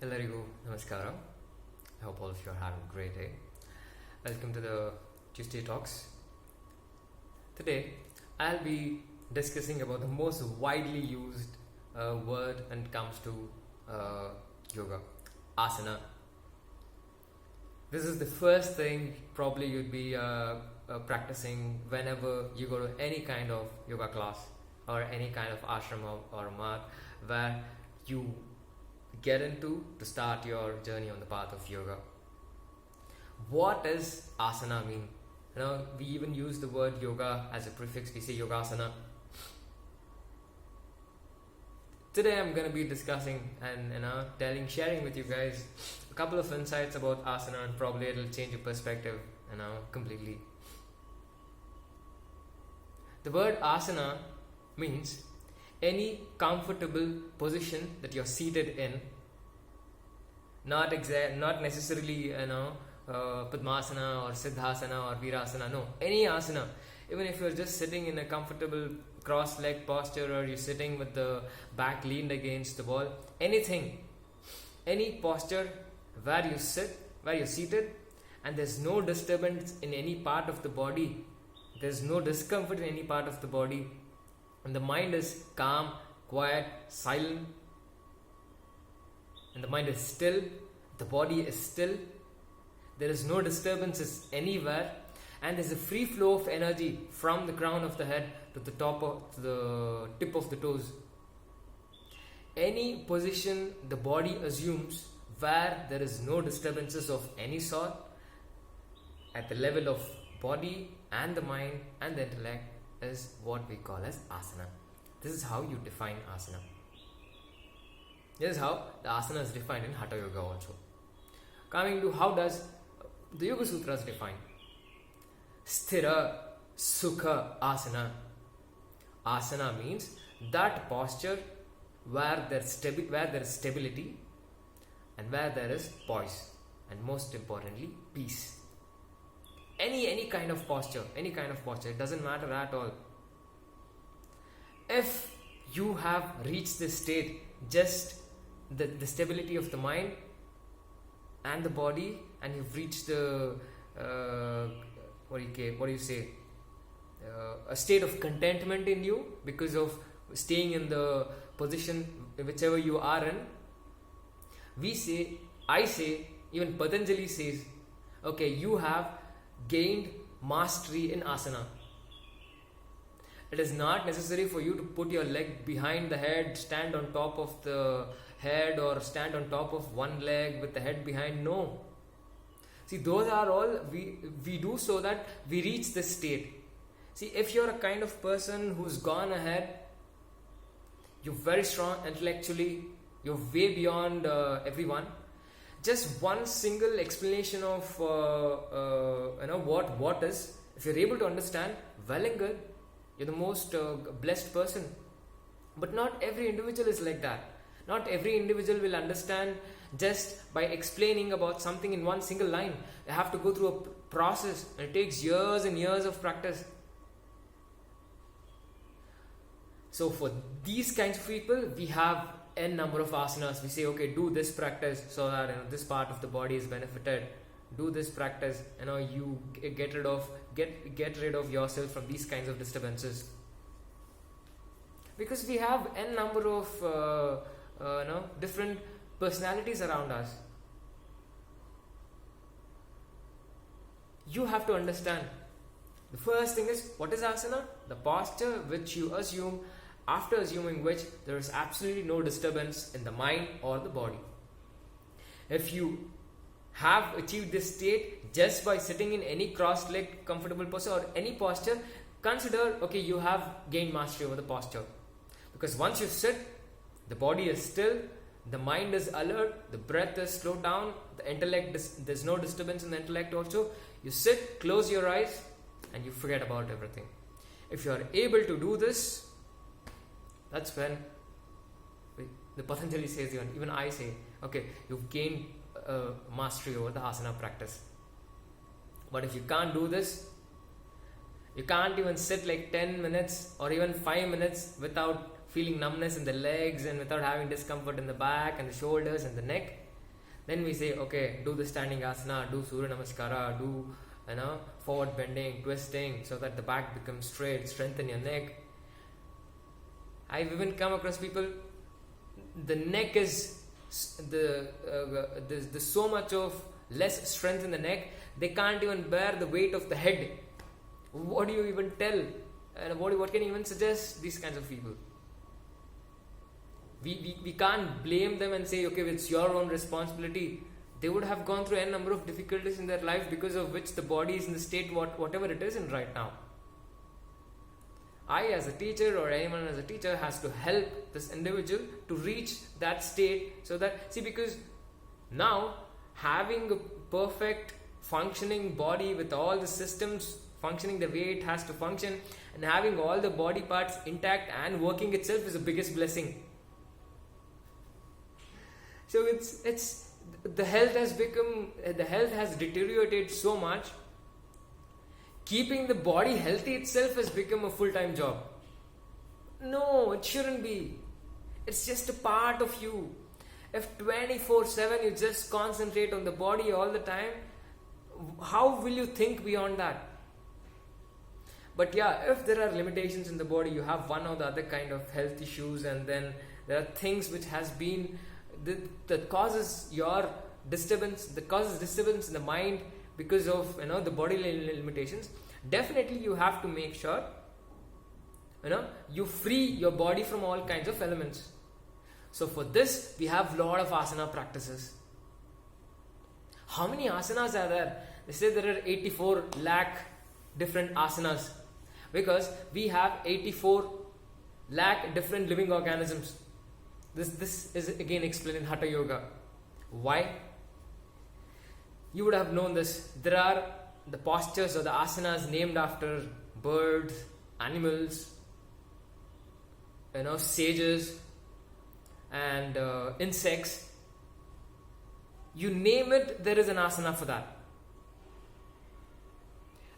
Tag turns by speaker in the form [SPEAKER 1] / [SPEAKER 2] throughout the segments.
[SPEAKER 1] Ellarigu Namaskara. I hope all of you are having a great day. Welcome to the Tuesday Talks. Today, I'll be discussing about the most widely used word when it comes to yoga, asana. This is the first thing probably you'd be practicing whenever you go to any kind of yoga class or any kind of ashram or mat where you get into to start your journey on the path of yoga. What does asana mean? We even use the word yoga as a prefix. We say yogasana. Today I'm going to be discussing and sharing with you guys a couple of insights about asana, and probably it'll change your perspective completely. The word asana means any comfortable position that you're seated in, not necessarily Padmasana or Siddhasana or Virasana. No, any asana. Even if you're just sitting in a comfortable cross-legged posture, or you're sitting with the back leaned against the wall, any posture where you're seated, and there's no disturbance in any part of the body, there's no discomfort in any part of the body, and the mind is calm, quiet, silent, and the mind is still, the body is still, there is no disturbances anywhere, and there's a free flow of energy from the crown of the head to the tip of the toes. Any position the body assumes where there is no disturbances of any sort at the level of body and the mind and the intellect is what we call as asana. This is how you define asana. This is how the asana is defined in Hatha Yoga also. Coming to how does the Yoga Sutras define? Sthira Sukha Asana. Asana means that posture where there is stability and where there is poise, and most importantly, peace. Any kind of posture, it doesn't matter at all. If you have reached this state, just the stability of the mind and the body, and you've reached the a state of contentment in you because of staying in the position whichever you are in, I say, even Patanjali says, okay, you have gained mastery in asana. It is not necessary for you to put your leg behind the head, stand on top of the head, or stand on top of one leg with the head behind. No. See, those are all we do so that we reach this state. See, if you're a kind of person who's gone ahead, you're very strong intellectually, you're way beyond everyone. Just one single explanation of what is, if you're able to understand, well and good, you're the most blessed person. But not every individual is like that. Not every individual will understand just by explaining about something in one single line. They have to go through a process, and it takes years and years of practice. So for these kinds of people, we have n number of asanas. We say, okay, do this practice so that this part of the body is benefited. Do this practice, you get rid of yourself from these kinds of disturbances. Because we have n number of different personalities around us. You have to understand. The first thing is, what is asana? The posture which you assume, after assuming which there is absolutely no disturbance in the mind or the body. If you have achieved this state just by sitting in any cross-legged comfortable posture or any posture, consider, okay, you have gained mastery over the posture. Because once you sit, the body is still, the mind is alert, the breath is slowed down, the intellect, there's no disturbance in the intellect also. You sit, close your eyes, and you forget about everything. If you are able to do this, that's when the Patanjali says, even I say, okay, you've gained mastery over the asana practice. But if you can't do this, you can't even sit like 10 minutes or even 5 minutes without feeling numbness in the legs and without having discomfort in the back and the shoulders and the neck, Then we say, okay, do the standing asana, do Surya Namaskara, do forward bending, twisting, so that the back becomes straight, strengthen your neck. I've even come across people, the neck is there's so much of less strength in the neck, they can't even bear the weight of the head. What do you even tell? And what can you even suggest these kinds of people? We can't blame them and say, okay, it's your own responsibility. They would have gone through a number of difficulties in their life because of which the body is in the state whatever it is in right now. I as a teacher or anyone as a teacher has to help this individual to reach that state, so that, see, because now having a perfect functioning body with all the systems functioning the way it has to function and having all the body parts intact and working itself is the biggest blessing. So it's the health has deteriorated so much. Keeping the body healthy itself has become a full-time job. No, it shouldn't be. It's just a part of you. If 24/7 you just concentrate on the body all the time, how will you think beyond that? But yeah, if there are limitations in the body, you have one or the other kind of health issues, and then there are things which has been that causes your disturbance, that causes disturbance in the mind because of the body limitations. Definitely you have to make sure you free your body from all kinds of elements. So for this we have lot of asana practices. How many asanas are there? They say there are 84 lakh different asanas, because we have 84 lakh different living organisms. This is again explained in Hatha Yoga. Why? You would have known this. There are the postures or the asanas named after birds, animals, sages, and insects. You name it, there is an asana for that.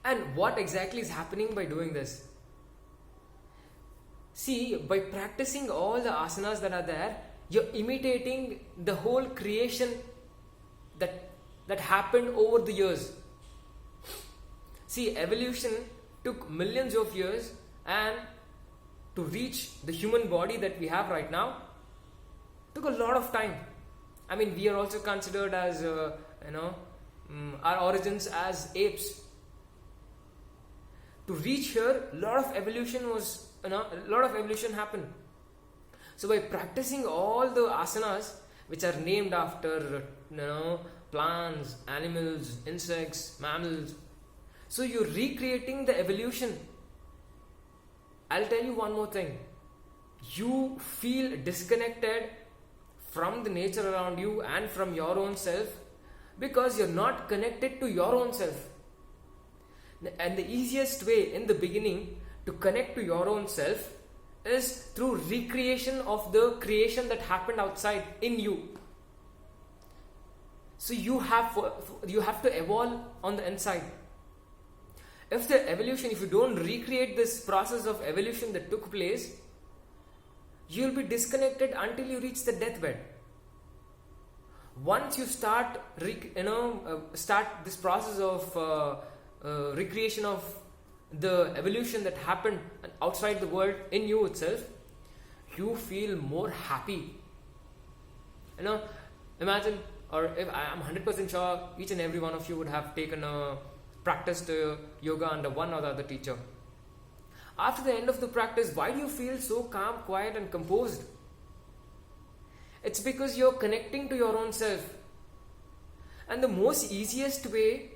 [SPEAKER 1] And what exactly is happening by doing this? See, by practicing all the asanas that are there, you're imitating the whole creation that happened over the years. See, evolution took millions of years, and to reach the human body that we have right now took a lot of time. I mean, we are also considered as our origins as apes. To reach here, a lot of evolution happened. So by practicing all the asanas which are named after plants, animals, insects, mammals, so you're recreating the evolution. I'll tell you one more thing. You feel disconnected from the nature around you and from your own self because you're not connected to your own self. And the easiest way in the beginning to connect to your own self is through recreation of the creation that happened outside in you. So you have to evolve on the inside. If you don't recreate this process of evolution that took place, you'll be disconnected until you reach the deathbed. Once you start this process of recreation of the evolution that happened outside the world in you itself, you feel more happy. Imagine, or if I'm 100% sure each and every one of you would have taken practiced yoga under one or the other teacher. After the end of the practice, why do you feel so calm, quiet and composed? It's because you're connecting to your own self. And the most easiest way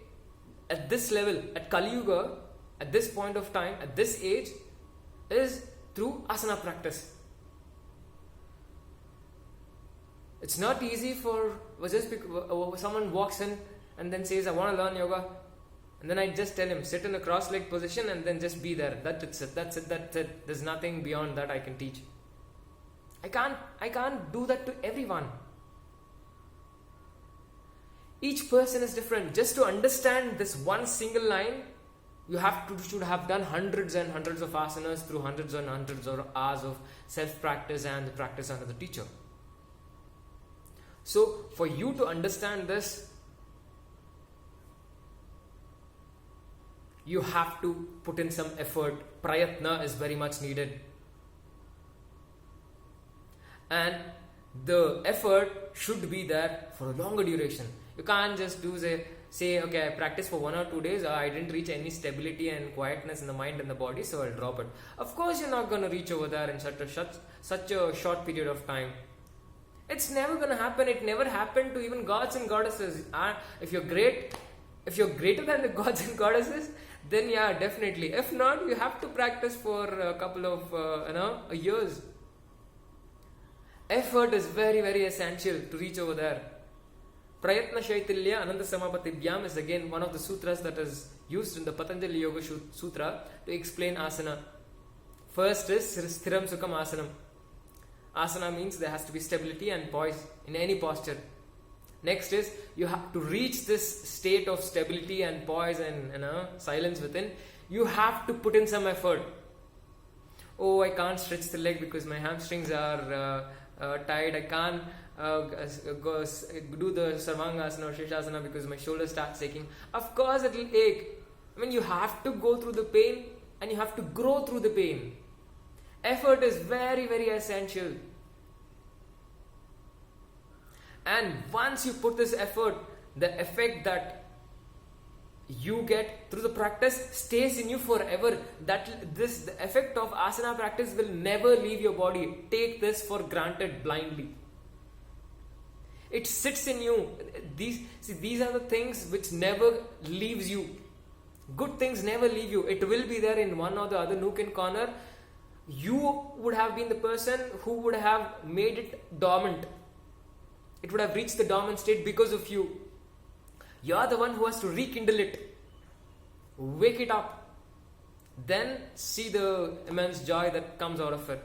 [SPEAKER 1] at this level, at Kali Yuga, at this point of time, at this age, is through asana practice. It's not easy for just because someone walks in and then says, I want to learn yoga, and then I just tell him, sit in a cross-legged position and then just be there. That's it. There's nothing beyond that I can teach. I can't do that to everyone. Each person is different. Just to understand this one single line, you should have done hundreds and hundreds of asanas through hundreds and hundreds of hours of self-practice and the practice under the teacher. So for you to understand this, you have to put in some effort. Prayatna is very much needed. And the effort should be there for a longer duration. You can't just say okay, I practice for 1 or 2 days, I didn't reach any stability and quietness in the mind and the body, so I'll drop it. Of course you're not going to reach over there in such a short period of time. It's never going to happen. It never happened to even gods and goddesses. If you're greater than the gods and goddesses, then yeah, definitely. If not, you have to practice for a couple of years. Effort is very, very essential to reach over there. Prayatna Shaitilya Ananda Samapatibhyam is again one of the sutras that is used in the Patanjali Yoga Sutra to explain asana. First is Sthiram Sukham Asanam. Asana means there has to be stability and poise in any posture. Next is you have to reach this state of stability and poise and silence within. You have to put in some effort. Oh, I can't stretch the leg because my hamstrings are tied. I can't do the Sarvangasana or Sheshasana because my shoulders start shaking. Of course it will ache. I mean, you have to go through the pain and you have to grow through the pain. Effort is very, very essential. And once you put this effort, the effect that you get through the practice stays in you forever. The effect of asana practice will never leave your body. Take this for granted blindly. It sits in you. These are the things which never leaves you. Good things never leave you. It will be there in one or the other nook and corner. You would have been the person who would have made it dormant. It would have reached the dormant state because of you. You're the one who has to rekindle it. Wake it up. Then see the immense joy that comes out of it.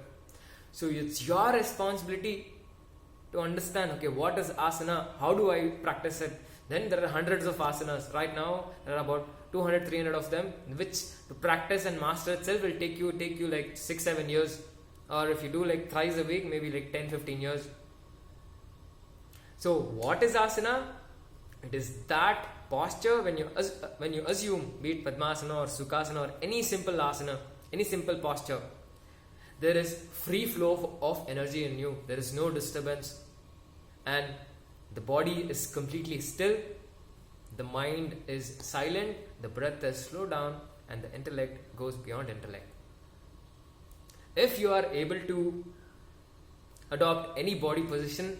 [SPEAKER 1] So it's your responsibility to understand, okay, what is asana? How do I practice it? Then there are hundreds of asanas. Right now, there are about 200, 300 of them, which to practice and master itself will take you like 6-7 years. Or if you do like thrice a week, maybe like 10-15 years. So what is asana? It is that posture when you assume, be it Padmasana or Sukhasana or any simple asana, any simple posture, there is free flow of energy in you. There is no disturbance. And the body is completely still. The mind is silent. The breath is slowed down. And the intellect goes beyond intellect. If you are able to adopt any body position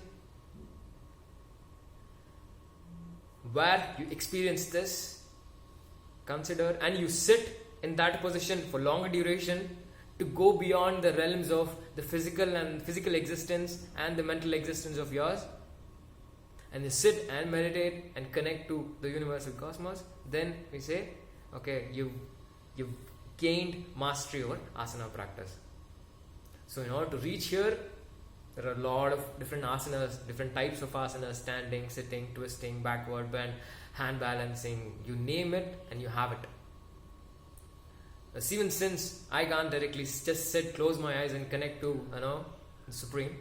[SPEAKER 1] where you experience this, consider, and you sit in that position for longer duration to go beyond the realms of the physical existence and the mental existence of yours, and you sit and meditate and connect to the universal cosmos, then we say, okay, you've gained mastery over asana practice. So in order to reach here, there are a lot of different asanas, different types of asanas: standing, sitting, twisting, backward bend, hand balancing, you name it and you have it. Even since I can't directly just sit, close my eyes and connect to the Supreme,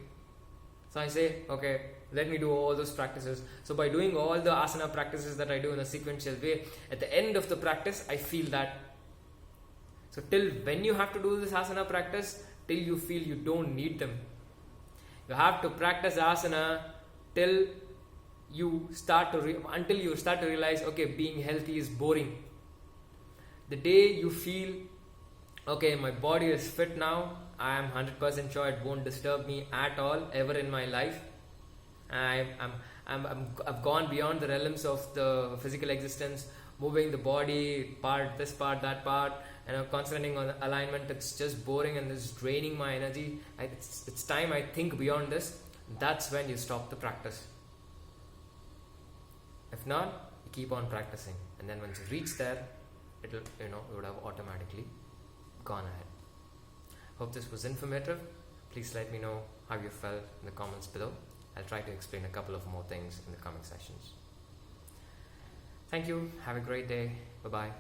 [SPEAKER 1] so I say, okay, let me do all those practices. So by doing all the asana practices that I do in a sequential way, at the end of the practice I feel that. So till when you have to do this asana practice? Till you feel you don't need them. You have to practice asana till you start to until you start to realize, okay, being healthy is boring. The day you feel, okay, my body is fit now, I am 100% sure it won't disturb me at all ever in my life. I've gone beyond the realms of the physical existence, moving the body, this part, that part, concentrating on alignment. It's just boring and it's draining my energy. It's time I think beyond this. That's when you stop the practice. If not, you keep on practicing, and then once you reach there, it'll it would have automatically gone ahead. Hope this was informative. Please let me know how you felt in the comments below. I'll try to explain a couple of more things in the coming sessions. Thank you. Have a great day. Bye-bye.